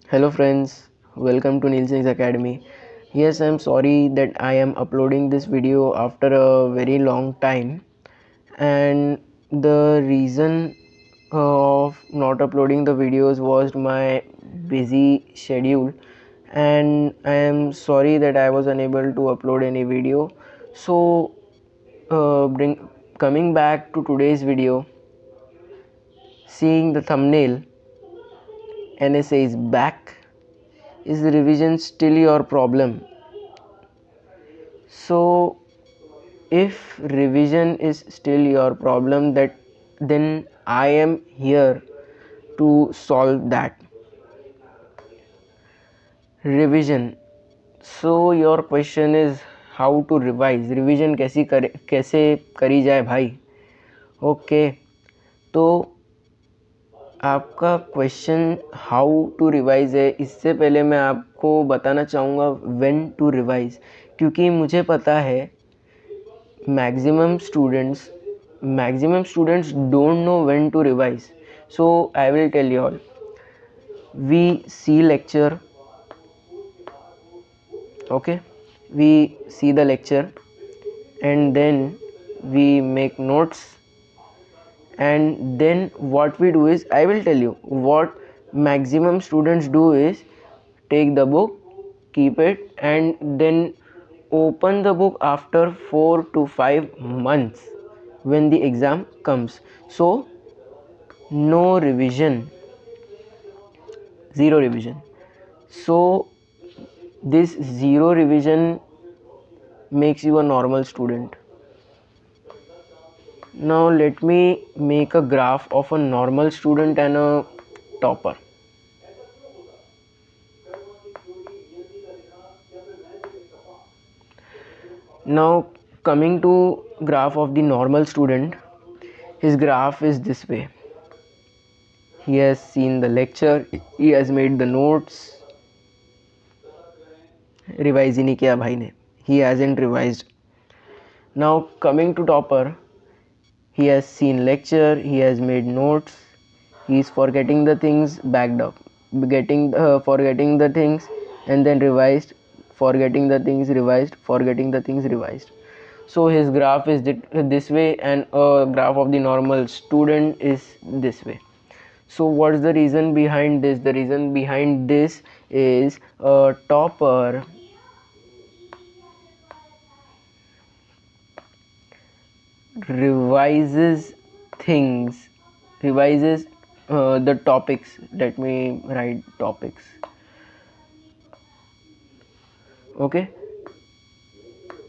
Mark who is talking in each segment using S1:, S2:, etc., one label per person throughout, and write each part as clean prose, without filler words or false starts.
S1: Hello friends, welcome to Nielsen's Academy. Yes, I'm sorry that I am uploading this video after a very long time, and the reason of not uploading the videos was my busy schedule, and I am sorry that I was unable to upload any video. So bring coming back to today's video, seeing the thumbnail, NSA is back. Is revision still your problem? So if revision is still your problem, that then I am here to solve that. Revision. So your question is how to revise. Revision कैसे करी जाए भाई. Okay, तो आपका question how to revise है. इससे पहले मैं आपको बताना चाहूँगा व्हेन टू रिवाइज, क्योंकि मुझे पता है maximum students don't know when to revise. So I will tell you all. We see lecture, okay, we see the lecture and then we make notes, and then what we do is, I will tell you what maximum students do is, take the book, keep it, and then open the book after 4 to 5 months when the exam comes. So no revision, zero revision. So this zero revision makes you a normal student. Now let me make a graph of a normal student and a topper. Now coming to graph of the normal student, his graph is this way. He has seen the lecture, he has made the notes, revise ही नहीं किया भाई ने, he hasn't revised. Now coming to topper, he has seen lecture, he has made notes, he is forgetting the things, backed up, forgetting the things and then revised, forgetting the things, revised, forgetting the things, revised. So his graph is this way, and a graph of the normal student is this way. So what's the reason behind this? The reason behind this is a topper revises things, revises the topics. Let me write topics. Okay,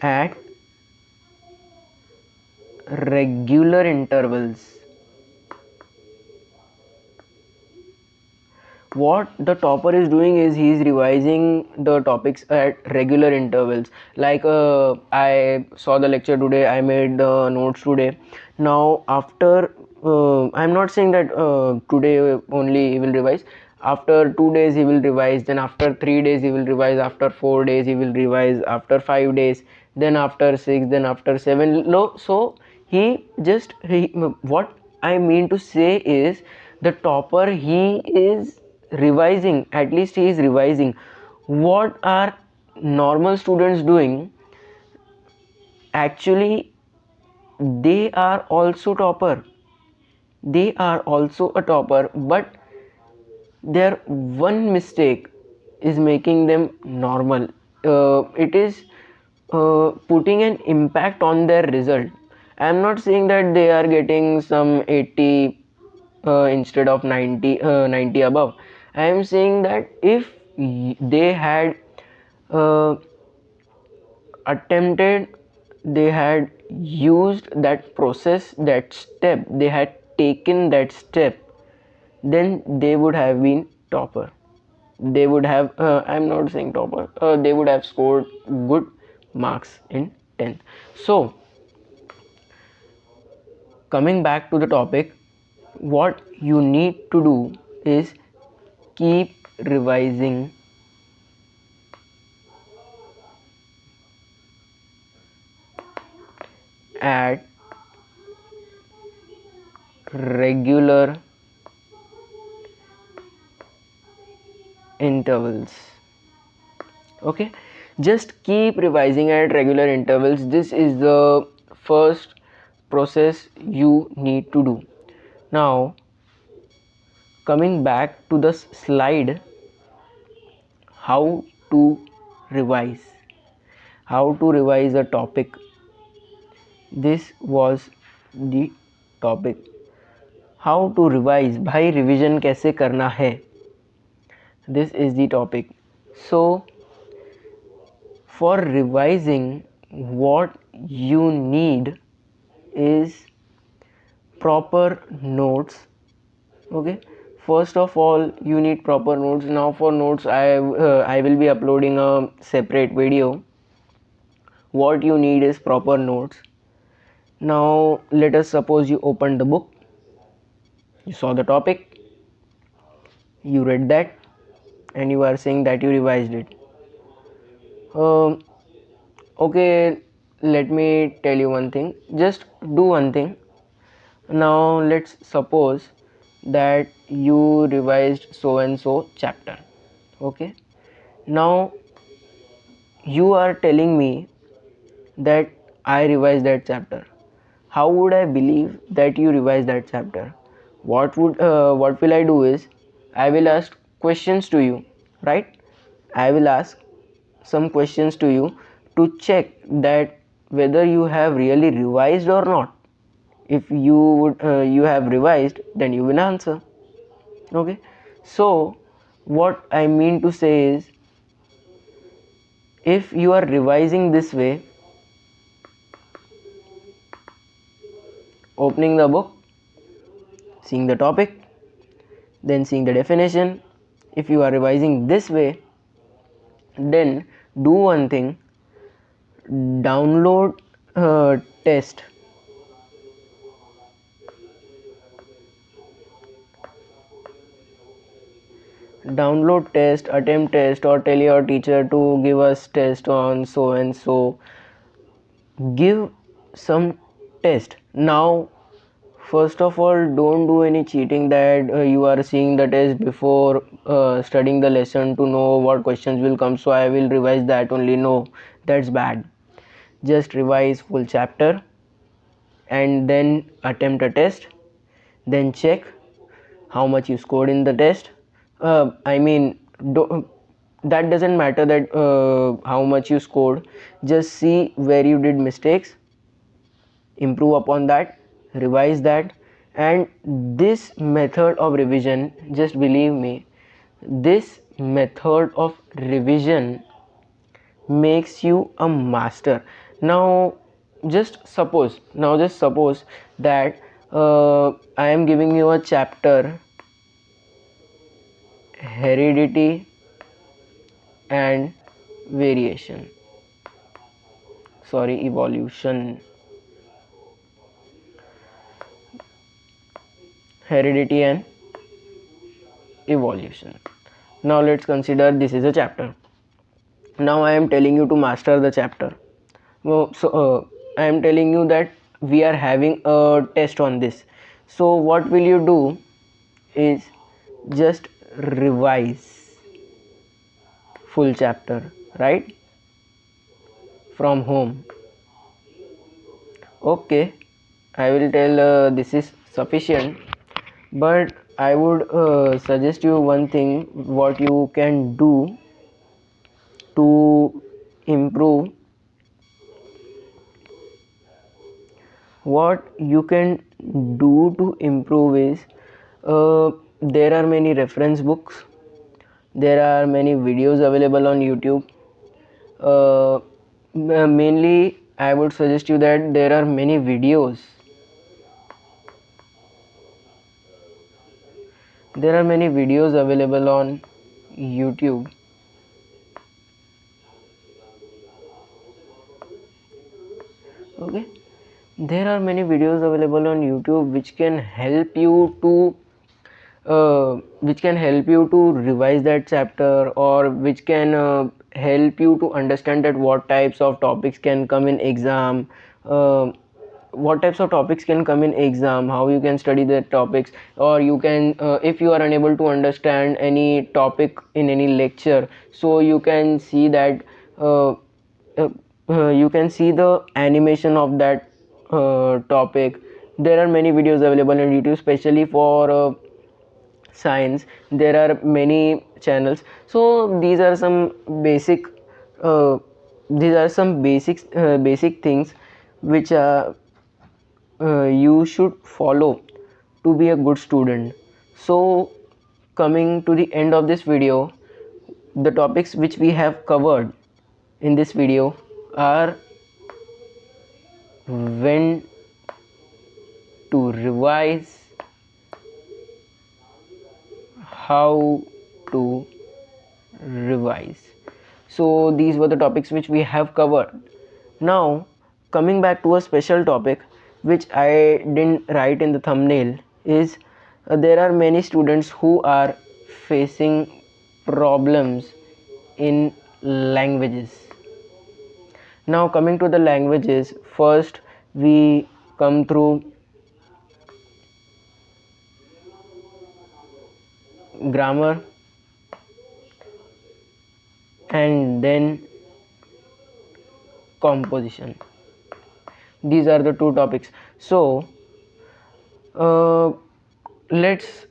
S1: at regular intervals. What the topper is doing is, he is revising the topics at regular intervals. Like I saw the lecture today, I made the notes today. Now after I'm not saying that today only he will revise. After 2 days he will revise, then after 3 days he will revise, after 4 days he will revise, after 5 days, then after 6, then after 7. So what I mean to say is, the topper, he is revising, at least he is revising. What are normal students doing? Actually they are also topper, they are also a topper, but their one mistake is making them normal. It is putting an impact on their result. I am not saying that they are getting some 80 instead of 90 above. I am saying that if they had uh, attempted, they had used that process, that step, they had taken that step, then they would have been topper. They would have I'm not saying topper, they would have scored good marks in 10th. So coming back to the topic, what you need to do is keep revising at regular intervals. Okay, just keep revising at regular intervals. This is the first process you need to do. Now coming back to the slide, how to revise, a topic. This was the topic, how to revise. भाई revision कैसे करना है, this is the topic. So for revising, what you need is proper notes. Okay, first of all you need proper notes. Now for notes, I will be uploading a separate video. What you need is proper notes. Now let us suppose you opened the book, you saw the topic, you read that, and you are saying that you revised it. Okay, let me tell you one thing. Just do one thing. Now let's suppose that you revised so and so chapter. Okay, now you are telling me that I revised that chapter. How would I believe that you revised that chapter? What will I do is, I will ask questions to you, right? I will ask some questions to you to check that whether you have really revised or not. If you have revised, then you will answer. Okay, so what I mean to say is, if you are revising this way, opening the book, seeing the topic, then seeing the definition, if you are revising this way, then do one thing: download test, attempt test, or tell your teacher to give us test on so and so. Give some test. Now first of all, don't do any cheating that you are seeing the test before studying the lesson to know what questions will come, so I will revise that only. No, that's bad. Just revise full chapter and then attempt a test, then check how much you scored in the test. I mean, that doesn't matter that how much you scored. Just see where you did mistakes, improve upon that, revise that. And this method of revision, just believe me, this method of revision makes you a master. Now just suppose that I am giving you a chapter, heredity and variation, sorry, evolution, heredity and evolution. Now let's consider this is a chapter. Now I am telling you to master the chapter. I am telling you that we are having a test on this. So what will you do is just revise full chapter, right, from home. Okay, I will tell this is sufficient, but I would suggest you one thing what you can do to improve. What you can do to improve is, there are many reference books, there are many videos available on YouTube. Mainly I would suggest you that there are many videos, available on YouTube. Okay, there are many videos available on YouTube which can help you to revise that chapter, or which can help you to understand that what types of topics can come in exam, what types of topics can come in exam, how you can study the topics, or you can if you are unable to understand any topic in any lecture, so you can see that uh, uh, you can see the animation of that topic. There are many videos available on YouTube, especially for science. There are many channels. So uh, these are some basic things which you should follow to be a good student. So coming to the end of this video, the topics which we have covered in this video are: when to revise, how to revise. So these were the topics which we have covered. Now coming back to a special topic which I didn't write in the thumbnail is there are many students who are facing problems in languages. Now coming to the languages, first we come through grammar and then composition. These are the two topics. So let's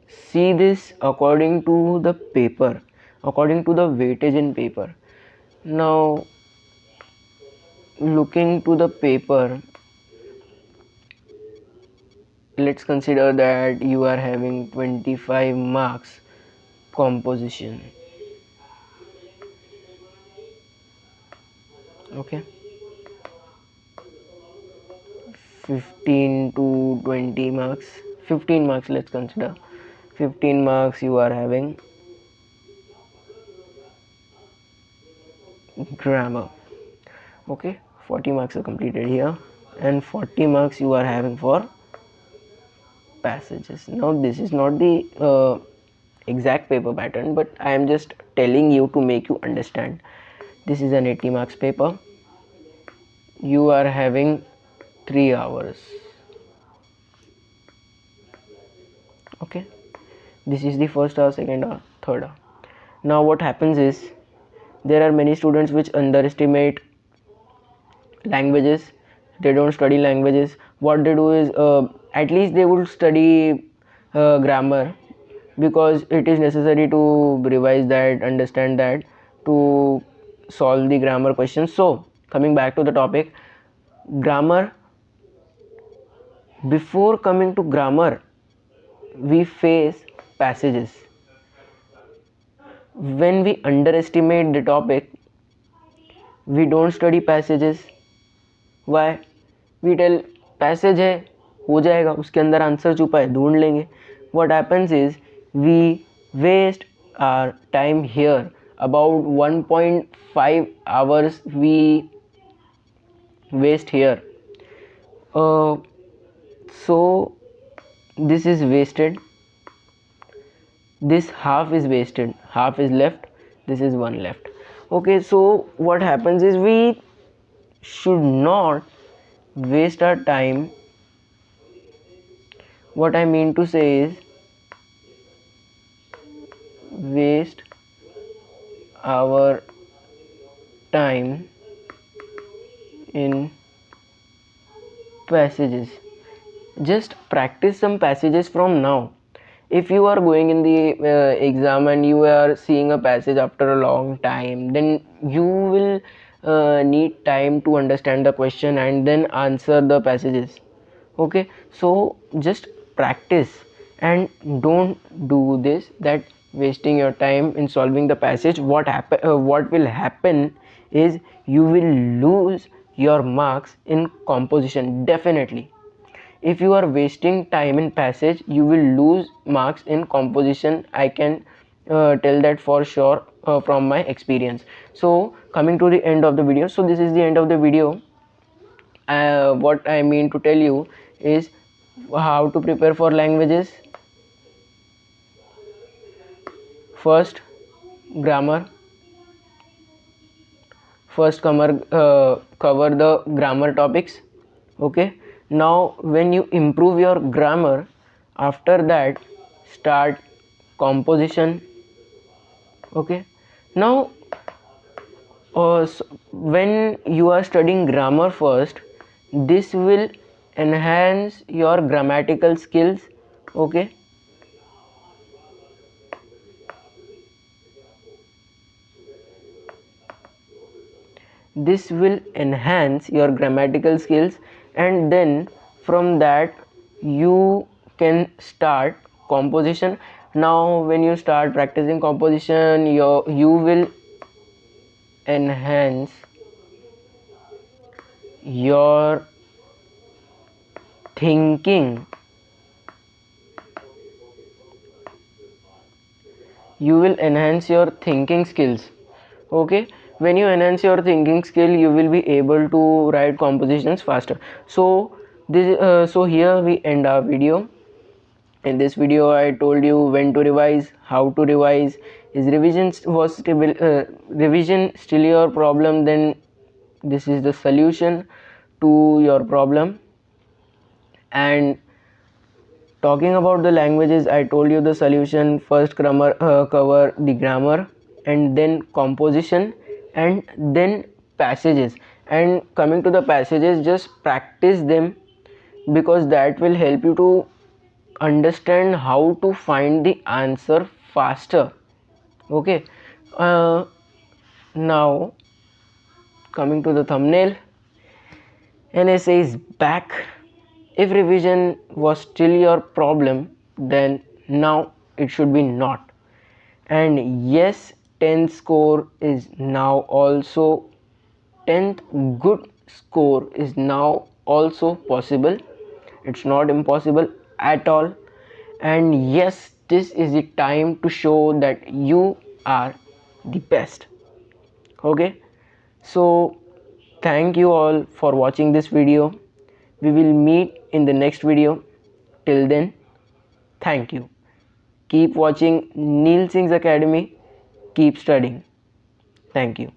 S1: see this according to the paper, according to the weightage in paper. Now looking to the paper, let's consider that you are having 25 marks composition. Okay, 15 to 20 marks, 15 marks, let's consider 15 marks you are having grammar. Okay, 40 marks are completed here, and 40 marks you are having for passages. Now this is not the exact paper pattern, but I am just telling you to make you understand. This is an 80 marks paper. You are having 3 hours. Okay, this is the first hour, second hour, third hour. Now what happens is there are many students which underestimate languages. They don't study languages. What they do is at least they would study grammar, because it is necessary to revise that, understand that, to solve the grammar questions. So coming back to the topic, grammar. Before coming to grammar, we face passages. When we underestimate the topic, we don't study passages. Why? We tell passage है, हो जाएगा, उसके अंदर answer छुपा है, ढूंढ लेंगे. What happens is we waste our time here. About 1.5 hours we waste here. So this is wasted. This half is wasted, half is left, this is one left. Okay, so what happens is we should not waste our time. What I mean to say is waste our time in passages. Just practice some passages from now. If you are going in the exam and you are seeing a passage after a long time, then you will need time to understand the question and then answer the passages. Okay, so just practice and don't do this, that wasting your time in solving the passage. What will happen is you will lose your marks in composition, definitely. If you are wasting time in passage, you will lose marks in composition. I can tell that for sure from my experience. So coming to the end of the video, so this is the end of the video. What I mean to tell you is how to prepare for languages. First, grammar. first cover the grammar topics. Okay, now when you improve your grammar, after that start composition. Okay, now when you are studying grammar first, this will enhance your grammatical skills. Okay, this will enhance your grammatical skills, and then from that you can start composition. Now when you start practicing composition, you will enhance your thinking. You will enhance your thinking skills. Okay, when you enhance your thinking skill, you will be able to write compositions faster. So so here we end our video. In this video I told you when to revise, how to revise. Is revision still your problem? Then this is the solution to your problem. And talking about the languages, I told you the solution. First grammar, cover the grammar, and then composition, and then passages. And coming to the passages, just practice them, because that will help you to understand how to find the answer faster. Okay, uh, now coming to the thumbnail, NSA is back. If revision was still your problem, then now it should be not. And yes, 10th score is now also 10th good score is now also possible. It's not impossible at all. And yes, this is the time to show that you are the best. Okay, so thank you all for watching this video. We will meet in the next video. Till then, thank you. Keep watching Neil Singh's Academy. Keep studying. Thank you.